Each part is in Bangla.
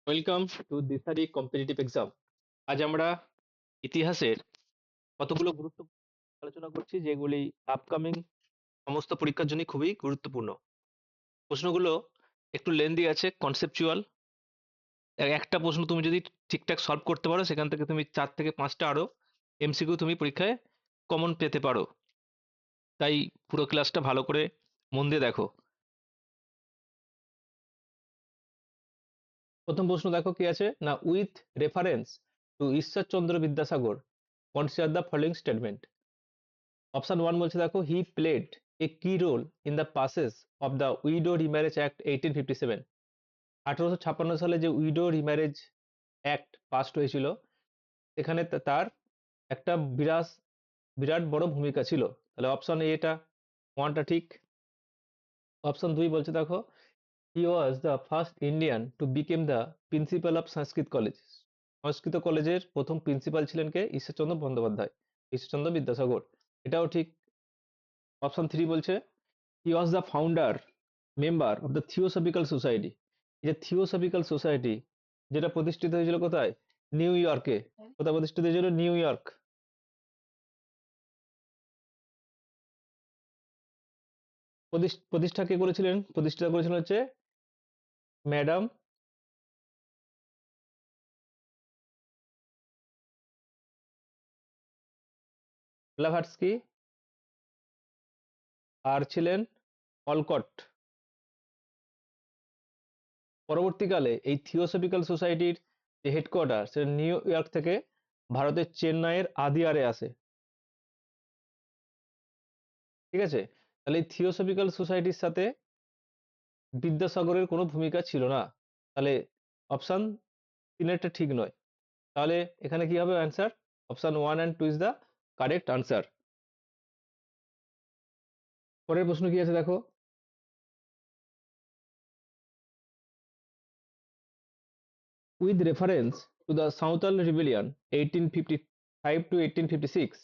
Welcome to Dishari competitive exam. আজ আমরা ইতিহাসের কতগুলো গুরুত্বপূর্ণ আলোচনা করছি যেগুলি আপকামিং সমস্ত পরীক্ষার জন্য খুবই গুরুত্বপূর্ণ। প্রশ্নগুলো একটু লেন্দি আছে, কনসেপচুয়াল। একটা প্রশ্ন তুমি যদি ঠিকঠাক সলভ করতে পারো সেখান থেকে তুমি 4 থেকে 5টা আরো এমসিকিউ তুমি পরীক্ষায় কমন পেতে পারো। তাই পুরো ক্লাসটা ভালো করে মন দিয়ে দেখো। প্রথম প্রশ্ন দেখো কি আছে না, with reference to Ishwar Chandra Vidyasagar consider the following statement. Option 1 বলছে দেখো, he played a key role in the passage of the widow remarriage act 1857। 1856 সালে যে উইডো রিম্যারেজ অ্যাক্ট পাস্ট হয়েছিল এখানে তার একটা বিরাট বড় ভূমিকা ছিল। তাহলে অপশন এটা 1টা ঠিক। অপশন 2 বলছে দেখো, he was the first Indian to become the principal of Sanskrit college. Sanskrit কলেজের প্রথম প্রিন্সিপাল ছিলেন কে? ঈশ্বরচন্দ্র বন্দ্যোপাধ্যায়, ঈশ্বরচন্দ্র বিদ্যাসাগর। এটাও ঠিক। অপশন 3 বলছে, he was the founder member of the Theosophical Society। এই যে থিওসফিক্যাল সোসাইটি যেটা প্রতিষ্ঠিত হয়েছিল কোথায়? নিউ ইয়র্কে। কোথায় প্রতিষ্ঠিত হয়েছিল? New York. প্রতিষ্ঠা কে করেছিলেন? প্রতিষ্ঠা করেছিলেন হচ্ছে ম্যাডাম ব্লাভাটস্কি, আর ছিলেন অলকট। পরবর্তীকালে এই থিওসফিক্যাল সোসাইটির যে হেডকোয়ার্টার সেটা নিউ ইয়র্ক থেকে ভারতের চেন্নাইয়ের আদিয়ারে আসে। ঠিক আছে, তাহলে এই থিওসফিক্যাল সোসাইটির সাথে বিদ্যাসাগরের কোনো ভূমিকা ছিল না। তাহলে অপশন 3টা ঠিক নয়। তাহলে এখানে কি হবে answer? Option 1 and 2 is the correct answer. পরের প্রশ্ন কি আছে দেখো, with reference to the Santhal rebellion 1855 to 1856।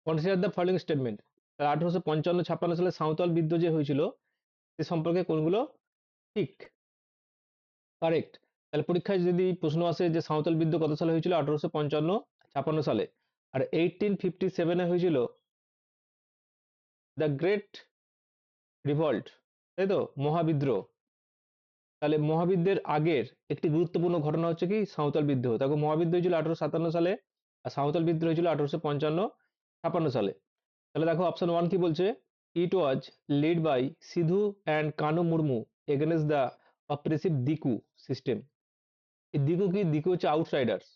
Consider the following statement. 1855-56 সালে সাঁওতাল বিদ্রোহ যে হয়েছিল সে সম্পর্কে কোনগুলো ঠিক? কারেক্ট। তাহলে পরীক্ষায় যদি প্রশ্ন আসে যে সাঁওতাল বিদ্রোহ কত সালে হয়েছিল? 1855-56 সালে। আর 1857 হয়েছিল দ্য গ্রেট রিভল্ট, তাই তো, মহাবিদ্রোহ। তাহলে মহাবিদ্রোহের আগের একটি গুরুত্বপূর্ণ ঘটনা হচ্ছে কি? সাঁওতাল বিদ্রোহ। দেখো মহাবিদ্রোহ হয়েছিল 1857 সালে আর সাঁওতাল বিদ্রোহ হয়েছিল 1855-56 সালে। তাহলে দেখো অপশন 1 কি বলছে, it was led by Sidhu and Kanu Murmu against the oppressive diku system. এই দিকু কি? দিকু হচ্ছে আউটসাইডার্স।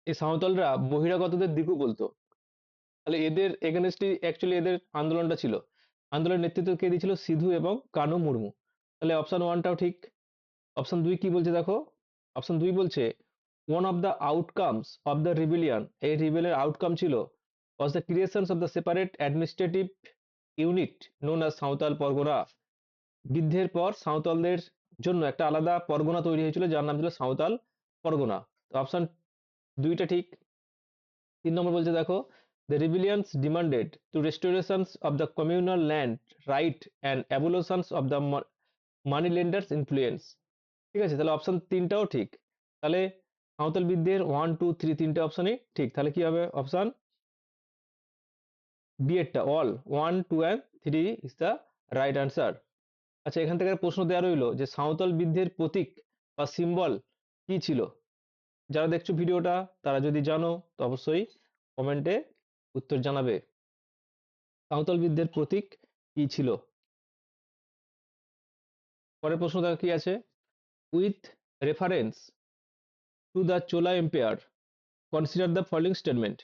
এই সাঁওতালরা বহিরাগতদের দিকু বলতো। তাহলে এদের এগেনস্টই অ্যাকচুয়ালি এদের আন্দোলনটা ছিল। আন্দোলনের নেতৃত্ব কে দিয়েছিল? সিধু এবং কানু মুর্মু। তাহলে অপশন 1টাও ঠিক। অপশন 2 কি বলছে দেখো, অপশন 2 বলছে one of the outcomes of the rebellion, এই রিবেলের আউটকাম ছিল was the creation of the separate administrative unit known as Santhal Pargana. বিদ্রোহের পর সাঁওতালদের জন্য একটা আলাদা পরগনা তৈরি হয়েছিল যার নাম ছিল সাঁওতাল পরগনা। তো অপশন 2টা ঠিক। 3 নম্বর বলছে দেখো, the rebellions demanded to restorations of the communal land right and abolitions of the money lenders influence। ঠিক আছে, তাহলে অপশন 3টাও ঠিক। তাহলে সাঁওতাল বিদ্রোহের 1 2 3 তিনটে অপশনই ঠিক। তাহলে কি হবে? অপশন বি এরটা all 1 2 and 3 is the right answer. আচ্ছা, এখান থেকে প্রশ্ন দেওয়া রইলো যে সাঁওতাল বিদ্রোহের প্রতীক বা সিম্বল কি ছিল? যারা দেখছো ভিডিওটা তারা যদি জানো তো অবশ্যই কমেন্টে উত্তর জানাবে। সাঁওতাল বিদ্রোহের প্রতীক কি ছিল? পরের প্রশ্নটা কি আছে, with reference to the Chola empire consider the following statement.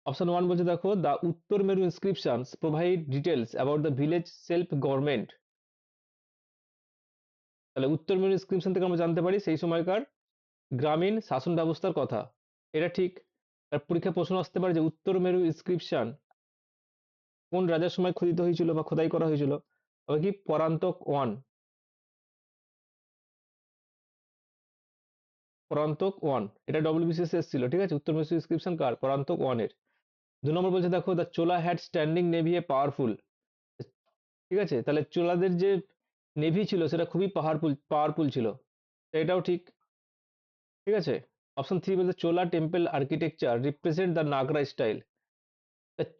Option 1 বলছে দেখো, দ্য উত্তর মেরু inscriptions provide details about the village self government. তাহলে উত্তর মেরু ইনস্ক্রিপশন থেকে আমরা জানতে পারি সেই সময়কার গ্রামীণ শাসন ব্যবস্থার কথা। এটা ঠিক। আর পরীক্ষায় প্রশ্ন আসতে পারে যে উত্তর মেরু ইনস্ক্রিপশন কোন রাজার সময় খোদিত হয়েছিল বা খোদাই করা হয়েছিল? তবে কি পরান্তক ওয়ান, পরান্তক ওয়ান, এটা ডব্লিউবিসিএস এসেছিল, ঠিক আছে? উত্তর মেরু ইনস্ক্রিপশন কার? পরান্তক ওয়ানের। 2 নম্বর বলছে দেখো the Chola had standing navy a powerful, ঠিক আছে? তাহলে চোলাদের যে নেভি ছিল সেটা খুবই পাওয়ারফুল পাওয়ারফুল ছিল, তো এটাও ঠিক, ঠিক আছে? অপশন 3 বলছে Chola temple architecture represent the Nagara style.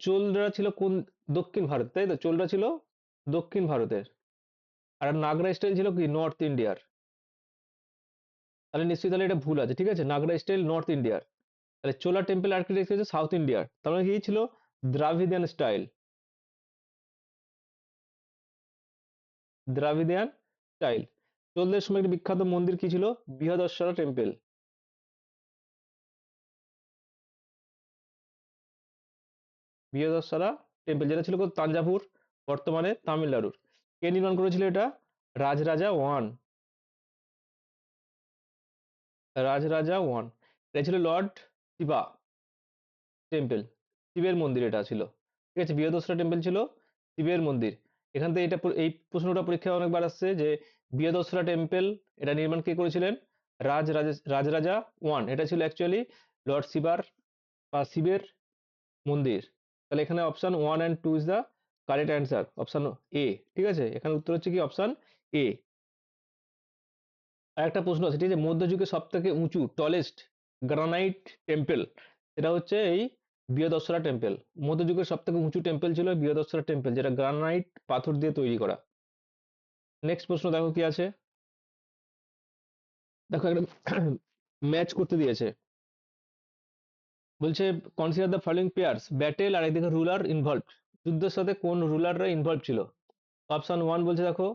চোলরা ছিল কোন, দক্ষিণ ভারত, তাই তো? চোলরা ছিল দক্ষিণ ভারতের, আর নাগরা স্টাইল ছিল কি নর্থ ইন্ডিয়ার। তাহলে নিশ্চয়ই তাহলে এটা ভুল আছে, ঠিক আছে? নাগরা স্টাইল নর্থ ইন্ডিয়ার, তাহলে চোলা টেম্পল আর্কিটেকচার হচ্ছে সাউথ ইন্ডিয়ার, তাহলে কি ছিল দ্রাভিদিয়ান স্টাইল, দ্রাভিদিয়ান স্টাইল। চোলদের সময় একটি বিখ্যাত মন্দির কি ছিল? বৃহদশ্বরা টেম্পল, বৃহদশ্বরা টেম্পল, যেটা ছিল তাঞ্জাভুর, বর্তমানে তামিলনাড়ুর। কে নির্মাণ করেছিল এটা? Rajaraja one, Rajaraja one. এটা ছিল লর্ড শিবা টেম্পল, শিবের মন্দির এটা ছিল, ঠিক আছে? বৃহদশ্বরা টেম্পল ছিল শিবের মন্দির। এখান থেকে এটা এই প্রশ্নটা পরীক্ষায় অনেকবার আসছে যে বৃহদশ্বরা টেম্পল এটা নির্মাণ কে করেছিলেন? রাজরাজা ওয়ান, এটা ছিল অ্যাকচুয়ালি লর্ড শিবার বা শিবের মন্দির। তাহলে এখানে option 1 and 2 is the correct answer, option A, ঠিক আছে? এখানে উত্তর হচ্ছে কি অপশন এ। আর একটা প্রশ্ন আছে, ঠিক আছে? মধ্যযুগের সব থেকে উঁচু টলেস্ট গ্রানাইট টেম্পল, এটা হচ্ছে এই বৃহদশ্বরা টেম্পল। মধ্যযুগের সব থেকে উঁচু টেম্পল ছিল বৃহদশ্বরা টেম্পল, যেটা গ্রানাইট পাথর দিয়ে তৈরি করা। নেক্সট প্রশ্ন দেখো কি আছে, দেখো একটা ম্যাচ করতে দিয়েছে, বলছে consider the following pairs battle, আর একদিকে রুলার ইনভলভ, যুদ্ধের সাথে কোন রুলাররা ইনভলভ ছিল? অপশন 1 বলছে দেখো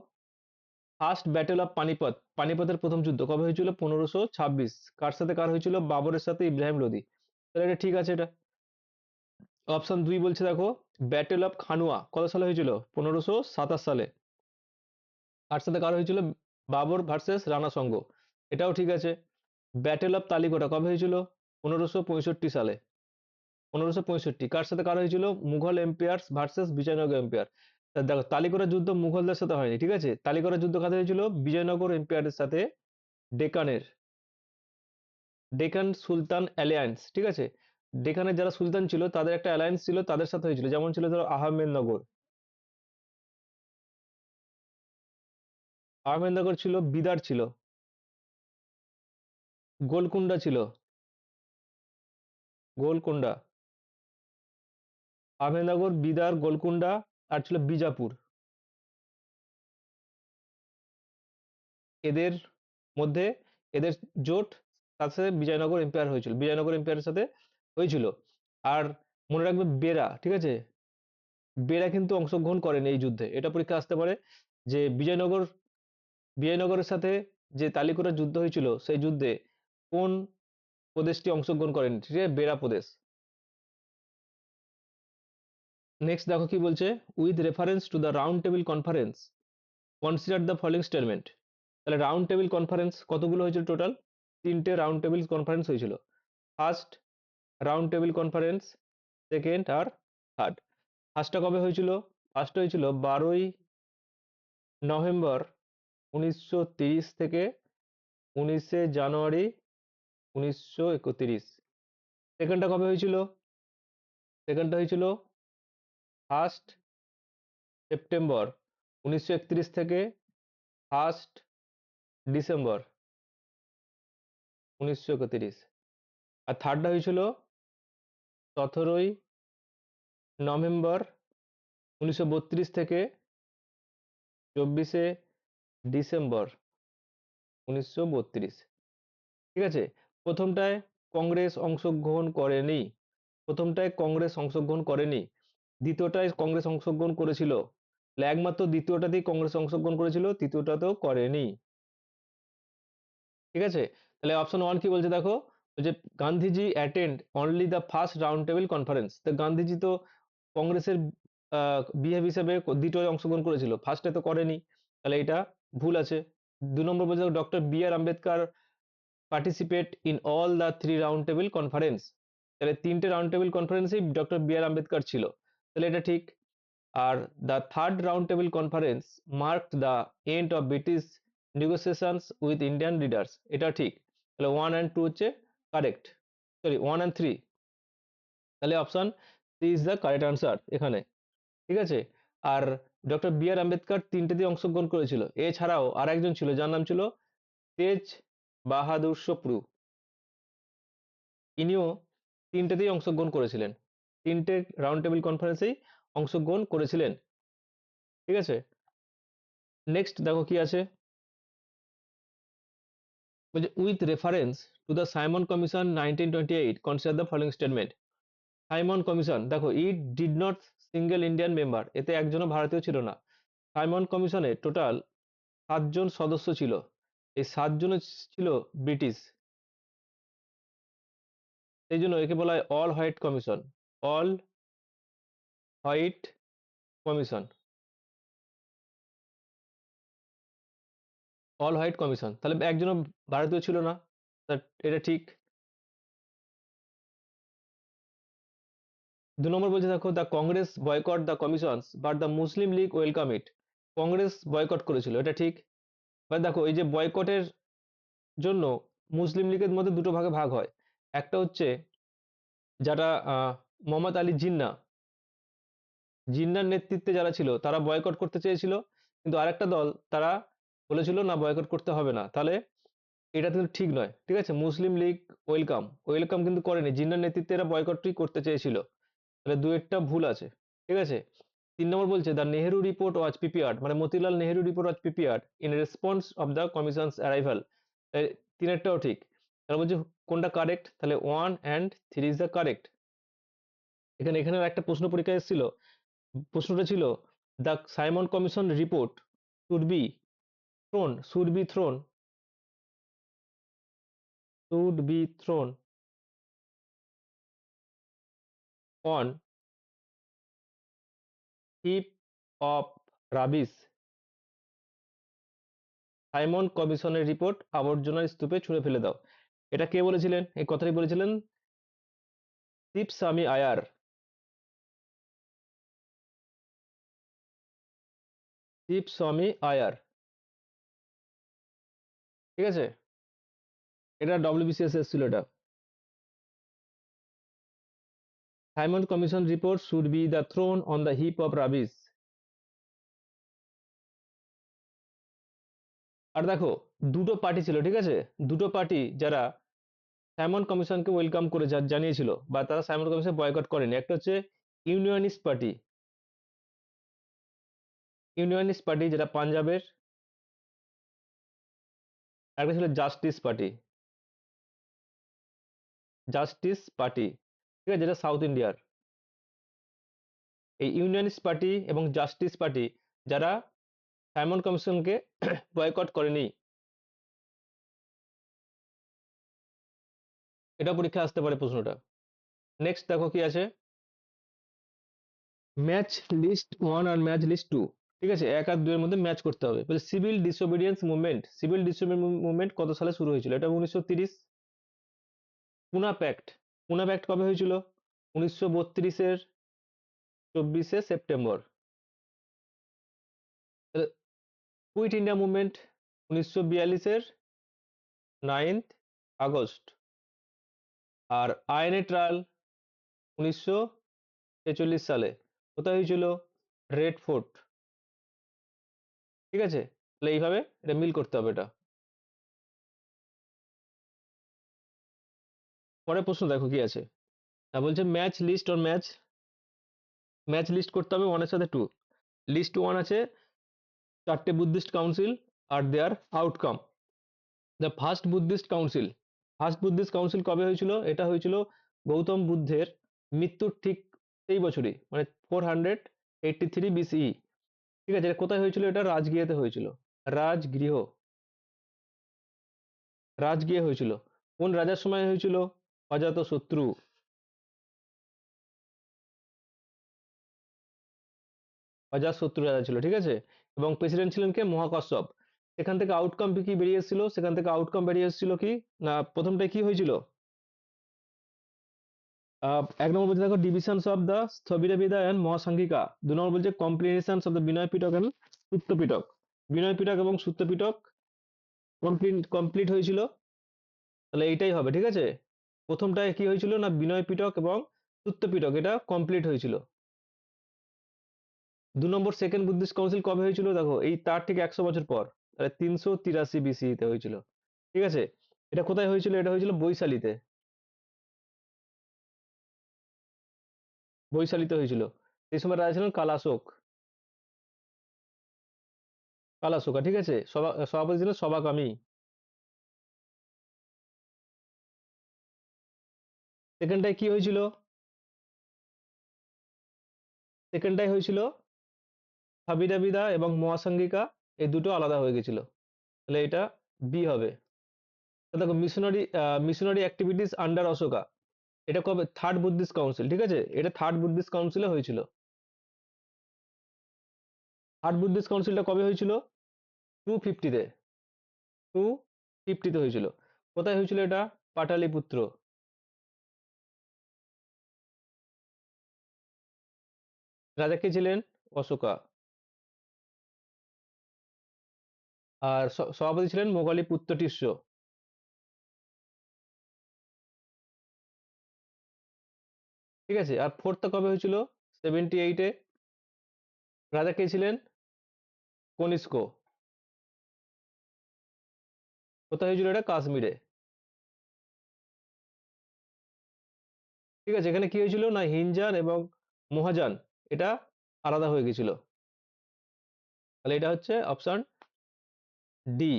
ফার্স্ট ব্যাটেল অফ পানিপথ, পানিপথের প্রথম যুদ্ধ কবে হয়েছিল? 1526। কার সাথে কার হয়েছিল? বাবরের সাথে ইব্রাহিম লোদি, তাহলে এটা ঠিক আছে এটা। অপশন 2 বলছে দেখো ব্যাটেল অফ খানুয়া কত সালে হয়েছিল? 1527 সালে। কার সাথে কার হয়েছিল? বাবর ভার্সেস রানা সঙ্গ, এটাও ঠিক আছে। ব্যাটেল অফ তালিকোটা কবে হয়েছিল? 1565 সালে, 1565। কার সাথে কার হয়েছিল? Mughal empires versus Vijayanagar empire. তা দেখো তালিকোটার যুদ্ধ মুঘলদের সাথে হয়নি, ঠিক আছে? তালিকোটার যুদ্ধ কাদের হয়েছিল? বিজয়নগর এম্পায়ারের সাথে ডেকানের, ডেকান সুলতান অ্যালিয়ান্স, ঠিক আছে? ডেকানের যারা সুলতান ছিল তাদের একটা অ্যালায়েন্স ছিল, তাদের সাথে হয়েছিল, যেমন ছিল ধরো আহমেদনগর, আহমেদনগর ছিল, বিদার ছিল, গোলকুন্ডা ছিল, গোলকুন্ডা, আহমেদনগর, বিদার, গোলকুন্ডা, আর ছিল বিজাপুর। এদের মধ্যে এদের জোট, তার সাথে বিজয়নগর এম্পায়ার হয়েছিল, বিজয়নগর এম্পায়ারের সাথে হয়েছিল। আর মনে রাখবে বেরা, ঠিক আছে? বেরা কিন্তু অংশগ্রহণ করেন এই যুদ্ধে, এটা পরীক্ষা আসতে পারে যে বিজয়নগরের সাথে যে তালিকোটার যুদ্ধ হয়েছিল সেই যুদ্ধে কোন প্রদেশটি অংশগ্রহণ করেন? ঠিক আছে, বেরা প্রদেশ। নেক্সট দেখো কি বলছে, with reference to the round table conference consider the following statement. তাহলে রাউন্ড টেবিল কনফারেন্স কতগুলো হয়েছিল টোটাল? 3টে রাউন্ড টেবিল কনফারেন্স হয়েছিল। First round table conference, second আর থার্ড। ফার্স্টটা কবে হয়েছিল? ফার্স্ট হয়েছিল 12ই নভেম্বর 1930 থেকে 19 জানুয়ারি 1931। সেকেন্ডটা কবে হয়েছিল? সেকেন্ডটা হয়েছিল 1 সেপ্টেম্বর 1931 থেকে 1 ডিসেম্বর 1931। আর থার্ডটা হয়েছিল 17ই নভেম্বর 1932 থেকে 24 ডিসেম্বর 1932, ঠিক আছে? প্রথমটায় কংগ্রেস অংশগ্রহণ করেনি, প্রথমটায় কংগ্রেস অংশগ্রহণ করেনি, দ্বিতীয়টায় কংগ্রেস অংশগ্রহণ করেছিল, একমাত্র দ্বিতীয়টাতেই কংগ্রেস অংশগ্রহণ করেছিল, তৃতীয়টাতেও করেনি, ঠিক আছে? তাহলে অপশন 1 কি বলছে দেখো, যে Gandhiji attend only the first round table conference, তো গান্ধীজি তো কংগ্রেসের বিহেভ হিসেবে দ্বিতীয় অংশগ্রহণ করেছিল, ফার্স্টে তো করেনি, তাহলে এটা ভুল আছে। 2 নম্বর বলছে doctor B R Ambedkar participate in all the 3 round table conference, তাহলে তিনটে রাউন্ড টেবিল কনফারেন্সেই ডক্টর বি আর আম্বেদকর ছিল, তাহলে এটা ঠিক। আর the third round table conference marked the end of British negotiations with Indian leaders, এটা ঠিক। তাহলে 1 and 2 হচ্ছে কারেক্ট, সরি 1 and 3, তাহলে option C is the correct answer এখানে, ঠিক আছে। আর ডক্টর বি আর আম্বেদকর তিনটেতেই অংশগ্রহণ করেছিল, এছাড়াও আর একজন ছিল যার নাম ছিল তেজ বাহাদুর সপ্রু, ইনিও তিনটেতেই অংশগ্রহণ করেছিলেন, তিনটে রাউন্ড টেবিল কনফারেন্সেই অংশগ্রহণ করেছিলেন, ঠিক আছে। নেক্সট দেখো কি আছে, বলছে with reference to the Simon commission 1928 consider the following statement. Simon commission দেখো, it did not single Indian member, এতে একজনও ভারতীয় ছিল না। সাইমন কমিশনে টোটাল 7 জন সদস্য ছিল, এই 7 জন ছিল ব্রিটিশ, এই জন্য একে বলা হয় all white commission, all white commission, all white commission, তাহলে একজনও ভারতীয় ছিল না, এটা ঠিক। 2 নম্বর বলছে দেখো, the Congress boycott the commissions but the Muslim League welcome it, Congress boycott করেছিল, এটা ঠিক। এবার দেখো এই যে বয়কটের জন্য মুসলিম লীগের মধ্যে দুটো ভাগে ভাগ হয়, একটা হচ্ছে যারা মোহাম্মদ আলী জিন্না, জিন্নার নেতৃত্বে যারা ছিল তারা বয়কট করতে চেয়েছিল, কিন্তু আরেকটা দল তারা বলেছিল না বয়কট করতে হবে না, তাহলে এটা কিন্তু ঠিক নয়, ঠিক আছে। মুসলিম লীগ ওয়েলকাম ওয়েলকাম কিন্তু করেনি, জিন্নার নেতৃত্বে এরা বয়কটই করতে চেয়েছিল, তাহলে দুয়েরটা ভুল আছে, ঠিক আছে। 3 নম্বর বলছে the Nehru report was prepared, মানে Motilal Nehru report was prepared in response of the commission's arrival, তিনেরটাও ঠিক। তাহলে বলছে কোনটা কারেক্ট, তাহলে 1 and 3 ইজ দ্য কারেক্ট। এখানে এখানে একটা প্রশ্ন পরীক্ষা এসেছিল, প্রশ্নটা ছিল the Simon commission report should be thrown, should be thrown, should be thrown on heap of rubbish, Simon কমিশনের রিপোর্ট আবর্জনার স্তূপে ছুঁড়ে ফেলে দাও, এটা কে বলেছিলেন, এই কথাটি বলেছিলেন শিবস্বামী আয়ার, শিবস্বামী আয়ার, ঠিক আছে। এটা ডব্লিউবিসিএস এসেছিল এটা। Simon commission report should be the thrown on the heap of rubbish. আর দেখো দুটো পার্টি ছিল, ঠিক আছে, দুটো পার্টি যারা সাইমন কমিশনকে ওয়েলকাম করে জানিয়েছিল বা তারা সাইমন কমিশন বয়কট করেনি, একটা হচ্ছে ইউনিয়নিস্ট পার্টি, ইউনিয়নিস্ট পার্টি যেটা পাঞ্জাবের, একটা ছিল জাস্টিস পার্টি, জাস্টিস পার্টি, ঠিক আছে, যেটা সাউথ ইন্ডিয়ার। এই ইউনিয়নিস্ট পার্টি এবং জাস্টিস পার্টি যারা সাইমন কমিশনকে বয়কট করেনি, এটা পরীক্ষা আসতে পারে প্রশ্নটা। নেক্সট দেখো কি আছে, ম্যাচ লিস্ট 1 আর ম্যাচ লিস্ট 2, ঠিক আছে, 1 আর 2 এর মধ্যে ম্যাচ করতে হবে। বলে civil disobedience movement, civil disobedience movement কত সালে শুরু হয়েছিল, এটা 1930। পুনা প্যাক্ট, পুনা প্যাক্ট কবে হয়েছিল, 1932-এর 24শে সেপ্টেম্বর। কুইট ইন্ডিয়া মুভমেন্ট 1942-এর 9th আগস্ট। আর আইএনএ ট্রায়াল 1946 সালে, কোথায় হয়েছিল, রেড ফোর্ট, ঠিক আছে। তাহলে এইভাবে এটা মিল করতে হবে এটা। পরের প্রশ্ন দেখো কি আছে, বলছে match list or match, match list করতে হবে 1-এর সাথে 2। লিস্ট 1 আছে 4টে বুদ্ধিস্ট কাউন্সিল আর their outcome. The first Buddhist council, first Buddhist council কবে হয়েছিল, এটা হয়েছিল গৌতম বুদ্ধের মৃত্যুর ঠিক সেই বছরই, মানে 483 BCE, ঠিক আছে। এটা কোথায় হয়েছিল, এটা রাজগৃহতে হয়েছিল, রাজগৃহ, রাজগৃহে হয়েছিল। কোন রাজার সময় হয়েছিল, অজাতশত্রু, অজাতশত্রু রাজা ছিল, ঠিক আছে। এবং প্রেসিডেন্ট ছিলেন কে, মহাকশ্যপ। এখান থেকে আউটকাম কি বেরিয়ে এসেছিল, সেখান থেকে আউটকাম বেরিয়ে এসেছিল কি না, প্রথমটাই কি হয়েছিল, এক নম্বর বলছে দেখো ডিভিশনস অফ দ্য স্থবির বিদা এন্ড মহাসাংঘিকা। 2 নম্বর বলছে compilations of the Vinaya Pitaka and Sutra Pitaka. বিনয় পিটক এবং সূত্র পিটক কমপ্লিট হয়েছিল, তাহলে এইটাই হবে, ঠিক আছে। প্রথমটায় কি হয়েছিল না বিনয় পিটক এবং সূত্র পিটক এটা কমপ্লিট হয়েছিল। 2 নম্বর সেকেন্ড বুদ্ধিস্ট কাউন্সিল কবে হয়েছিল দেখো এই তার ঠিক 100 বছর পর, তাহলে 383 বিসিতে হয়েছিল, ঠিক আছে। এটা কোথায় হয়েছিল, এটা হয়েছিল বৈশালীতে, বৈশালীতে হয়েছিল। এই সময় রাজা ছিলেন কালাশোক, কালাশোকা, ঠিক আছে। সভাপতি ছিলেন সভাকামী। সেকেন্ডটায় কি হয়েছিল, সেকেন্ডটাই হয়েছিল সাবিদাবিদা এবং মহাসাঙ্গিকা, এই দুটো আলাদা হয়ে গেছিল, তাহলে এটা বি হবে। তো দেখো missionary missionary activities under Ashoka, এটা কবে, থার্ড বুদ্ধিস্ট কাউন্সিল, ঠিক আছে, এটা থার্ড বুদ্ধিস্ট কাউন্সিলে হয়েছিল। থার্ড বুদ্ধিস্ট কাউন্সিলটা কবে হয়েছিল, 250-তে, 250-তে হয়েছিল। কোথায় হয়েছিল এটা, পাটালিপুত্র। রাজা কে ছিলেন, অশোকা। আর সভাপতি ছিলেন মোগালীপুত্র টিস্য। ঠিক আছে। আর ফোর্থটা কবে হয়েছিল, 78-এ। রাজা কে ছিলেন, কনিষ্ক। কোথায় হয়েছিল এটা, কাশ্মীরে। ঠিক আছে, এখানে কি হয়েছিল না হিনজান এবং মহাজান এটা আলাদা হয়ে গেছিল, তাহলে এটা হচ্ছে অপশন ডি।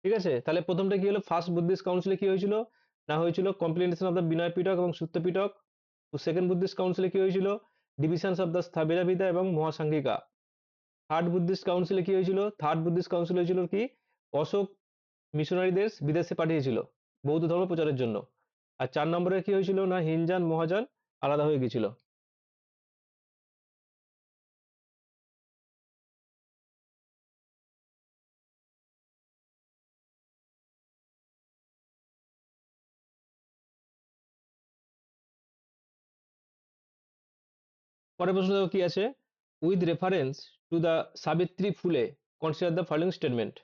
ঠিক আছে, তাহলে প্রথমটা কি হলো, ফার্স্ট বুদ্ধিস্ট কাউন্সিলে কি হয়েছিল না, হয়েছিল কমপ্লিনেশন অফ দ্য বিনয় পিটক এবং সূত্র পিটক। সেকেন্ড বুদ্ধিস্ট কাউন্সিলে কি হয়েছিল, ডিভিশনস অফ দ্য স্থবিরাবিদ্যা এবং মহাসাঙ্গিকা। থার্ড বুদ্ধিস্ট কাউন্সিলে কি হয়েছিল, থার্ড বুদ্ধিস্ট কাউন্সিল হয়েছিল কি, অশোক মিশনারিদের বিদেশে পাঠিয়েছিল বৌদ্ধ ধর্ম প্রচারের জন্য। আর 4 নম্বরে কি হয়েছিল না হিনজান মহাজান আলাদা হয়ে গেছিল। পরের প্রশ্ন দেখো কি আছে, with reference to the Savitri Phule consider the following statement.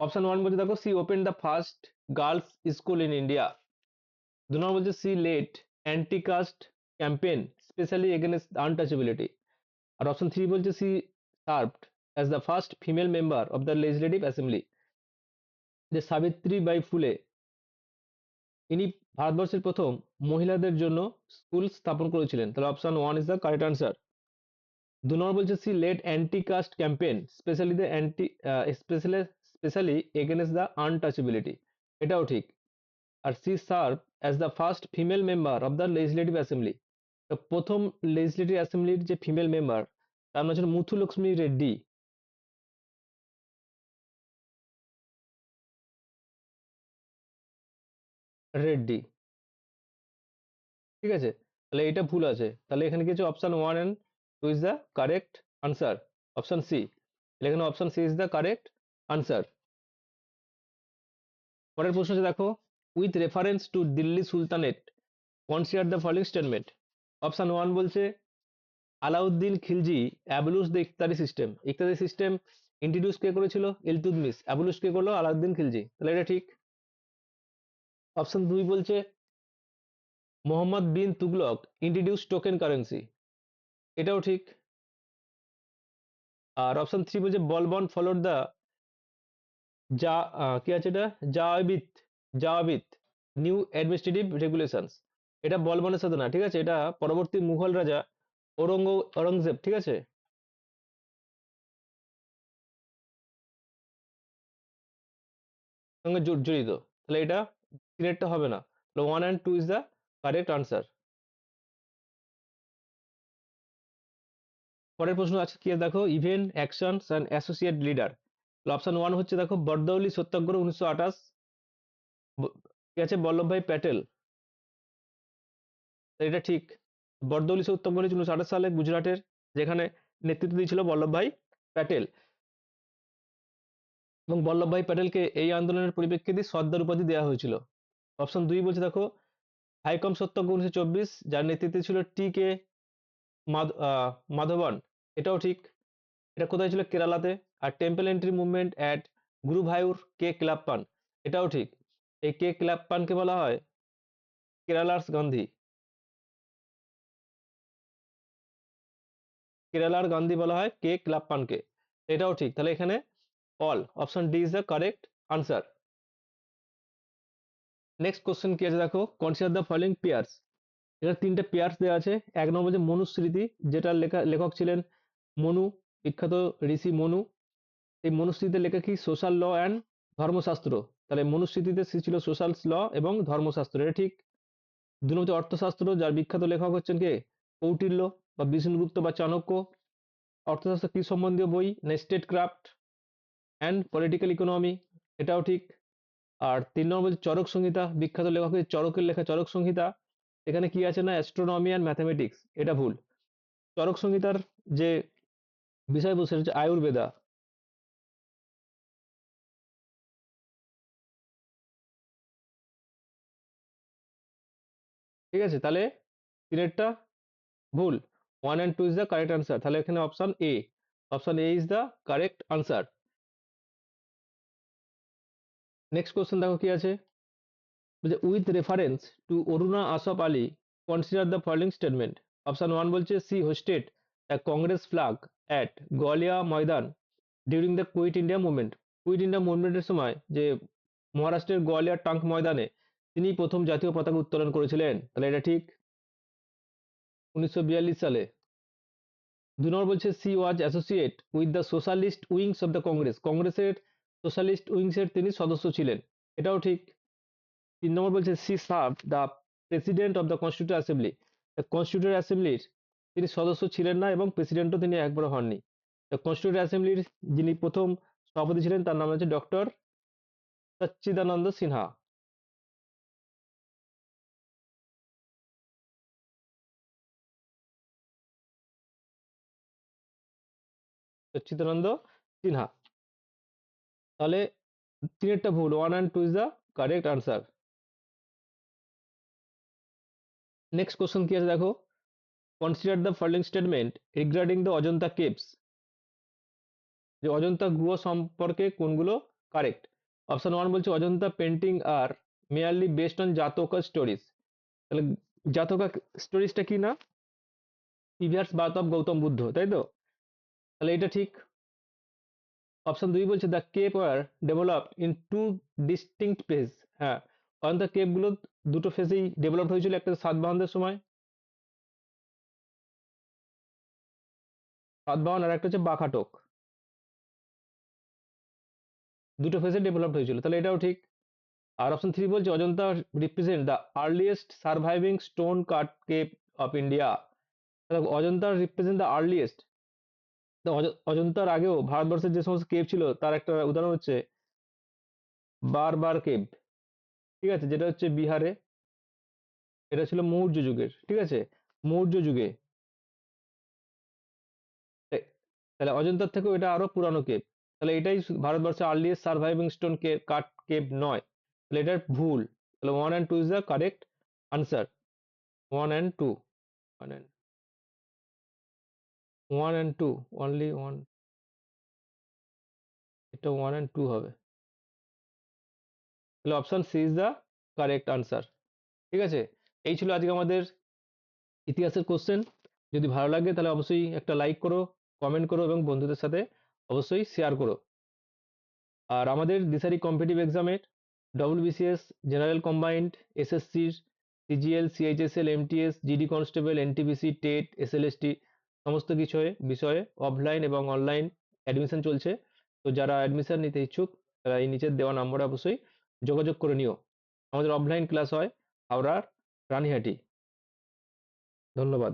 Option 1 বলছে দেখো she open the first girls school in India. 2 নম্বর বলছে she led anti caste campaign specially against untouchability. আর অপশন 3 বলছে she served as the first female member of the legislative assembly. যে সাবিত্রী বাই ফুলে ইনি ভারতবর্ষের প্রথম মহিলাদের জন্য স্কুল স্থাপন করেছিলেন, তাহলে option 1 is the correct answer. 2 নম্বর বলছে she led anti caste campaign specially the specially against the untouchability, এটাও ঠিক। আর she serve as the first female member of the legislative assembly, তো প্রথম লেজিসলেটিভ অ্যাসেম্বলির যে ফিমেল মেম্বার তার নাম হচ্ছে মুথুলক্ষ্মী রেড্ডি। রেড্ডি, ঠিক আছে, তাহলে এটা ভুল আছে, তাহলে এখানে কি হচ্ছে option 1 and 2 is the correct answer, option C. এখানে option C is the correct answer. পরের প্রশ্ন হচ্ছে দেখো with reference to Delhi sultanate consider the following statement. Option 1 বলছে Alauddin Khilji abolish the iqtari system. Iqtari system introduce কে করেছিল, ইলতুৎমিশ। অ্যাবলুশ কে করলো, আলাউদ্দিন খিলজি, তাহলে এটা ঠিক। অপশন 2 বলছে Mohammad bin Tughlaq introduce token currency, এটাও ঠিক। আর অপশন 3 বলছে বলবন ফলোড দ্য যা কি আছে এটা, জাওয়াবিত, জাওয়াবিত নিউ অ্যাডমিনিস্ট্রেটিভ রেগুলেশনস। এটা বলবনের সাথে না, ঠিক আছে, এটা পরবর্তী মুঘল রাজা ঔরঙ্গজেব, ঠিক আছে, সঙ্গে জড়িত, তাহলে এটা সিলেক্টটা হবে না, তাহলে 1 and 2 is the correct answer. পরের প্রশ্ন আছে কি আছে দেখো event actions and associate leader. Option 1 হচ্ছে দেখো বরদৌলি সত্যাগ্রহ 1928, কি আছে বল্লভভাই প্যাটেল, এটা ঠিক। বরদৌলি সত্যাগ্রহ হচ্ছে 1928 সালে গুজরাটের, যেখানে নেতৃত্ব দিয়েছিল বল্লভভাই প্যাটেল। এবং বল্লভভাই প্যাটেলকে এই আন্দোলনের পরিপ্রেক্ষিতে সর্দার উপাধি দেওয়া হয়েছিল। অপশন 2 বলছে দেখো হাইকম সত্যাগ্রহ 1924, যার নেতৃত্বে ছিল টি কে মাধবন, এটাও ঠিক। এটা কোথায় ছিল? কেরালাতে। আর temple entry movement at Guruvayur কে ক্লাপ্পান, এটাও ঠিক। এই কে ক্লাপ্পানকে বলা হয় কেরালার গান্ধী। কেরালার গান্ধী বলা হয় কে ক্লাপ্পানকে, এটাও ঠিক। তাহলে এখানে all option D is the correct answer. Next question কি আছে দেখো, কনসিডার দ্য ফলোইং পেয়ার্স। এখানে তিনটে পেয়ার্স দেওয়া আছে। এক নম্বর যে মনুস্মৃতি, যেটার লেখক ছিলেন মনু, বিখ্যাত ঋষি মনু। এই মনুস্মৃতিতে লেখা কি? Social law and Dharmashastra. তাহলে মনুস্মৃতিতে ছিল সোশ্যাল ল এবং ধর্মশাস্ত্র, এটা ঠিক। 2 নম্বর অর্থশাস্ত্র, যার বিখ্যাত লেখক হচ্ছেন কে? কৌটিল্য বা বিষ্ণুগুপ্ত বা চাণক্য। অর্থশাস্ত্র কি সম্বন্ধীয় বই? না state craft and political economy, এটাও ঠিক। আর 3 নম্বর বলছে চরক সংহিতা, বিখ্যাত লেখক হচ্ছে চরকের লেখা চরক সংহিতা। এখানে কি আছে? না অ্যাস্ট্রোনমি অ্যান্ড ম্যাথামেটিক্স, এটা ভুল। চরক সংহিতার যে বিষয়বস্তু সেটা হচ্ছে আয়ুর্বেদা। ঠিক আছে, তাহলে তিনেরটা ভুল। 1 and 2 is the correct answer. তাহলে এখানে option A is the correct answer. Next question দেখো কি আছে, বলছে with reference to Aruna Asaf Ali consider the following statement. Option 1 বলছে she hosted a Congress flag at Gowalia Maidan during the quit India movement. Quit India মুভমেন্টের সময় যে মহারাষ্ট্রের গোয়ালিয়ার টাঙ্ক ময়দানে তিনি প্রথম জাতীয় পতাকা উত্তোলন করেছিলেন, তাহলে এটা ঠিক। 1942 সালে। 2 নম্বর বলছে C was associate with the socialist wings of the Congress. কংগ্রেসের সোশ্যালিস্ট উইংসের তিনি সদস্য ছিলেন, এটাও ঠিক। 3 নম্বর বলছে she serve the president of the constituent assembly. Constituent অ্যাসেম্বলির তিনি সদস্য ছিলেন না এবং প্রেসিডেন্টও তিনি একবারও হননি। কনস্টিটিউন্ট অ্যাসেম্বলির যিনি প্রথম সভাপতি ছিলেন তার নাম হচ্ছে ডক্টর সচ্চিদানন্দ সিনহা। সচ্চিদানন্দ সিনহা। তাহলে তিনেরটা ভুল, 1 and 2 is the correct answer. Next question কি আছে দেখো, consider the following statement regarding the Ajanta caves. যে অজন্তা গুহ সম্পর্কে কোনগুলো কারেক্ট? অপশন 1 বলছে Ajanta painting are merely based on Jataka stories. তাহলে জাতকা স্টোরিজটা কি? না previous birth of Gautam Buddha, তাই তো? তাহলে এটা ঠিক। অপশন 2 বলছে the cave war developed in two distinct phase. হ্যাঁ, অজন্তা কেপ গুলো দুটো ফেজেই ডেভেলপ হয়েছিল, একটা সাতবাহনদের সময়, সাতবাহন, আর একটা হচ্ছে বাঘাটক, দুটো ফেজে ডেভেলপড হয়েছিল, তাহলে এটাও ঠিক। আর অপশন 3 বলছে Ajanta represent the earliest surviving stone cut cave of India. Ajanta represent the earliest, অজন্তার আগেও ভারতবর্ষের যে সমস্ত কেভ ছিল তার একটা উদাহরণ হচ্ছে বারবার কেভ, ঠিক আছে, যেটা হচ্ছে বিহারে। এটা ছিল মৌর্য যুগের, ঠিক আছে, মৌর্য যুগে। তাহলে অজন্তার থেকেও এটা আরো পুরানো কেভ। তাহলে এটাই ভারতবর্ষের earliest surviving stone cut cave নয়, তাহলে এটা ভুল। তাহলে 1 and 2 is the correct answer. 1 and 2, 1 and 1 and 2, only 1, এটা 1 and 2 হবে। তাহলে option C is the correct answer. ঠিক আছে, এই ছিল আজকে আমাদের ইতিহাসের কোশ্চেন। যদি ভালো লাগে তাহলে অবশ্যই একটা লাইক করো, কমেন্ট করো এবং বন্ধুদের সাথে অবশ্যই শেয়ার করো। আর আমাদের দিশারি কম্পিটিটিভ এক্সামের WBCS, general combined, SSC, CGL, CHSL, MTS, GD constable, NTPC, TET, SLST সমস্ত বিষয়ে অফলাইন এবং অনলাইন অ্যাডমিশন চলছে। তো যারা অ্যাডমিশন নিতে ইচ্ছুক তারা এই নিচের দেওয়া নম্বরে অবশ্যই যোগাযোগ করে নিও। আমাদের অফলাইন ক্লাস হয় হাওড়ার রানীহাটি। ধন্যবাদ।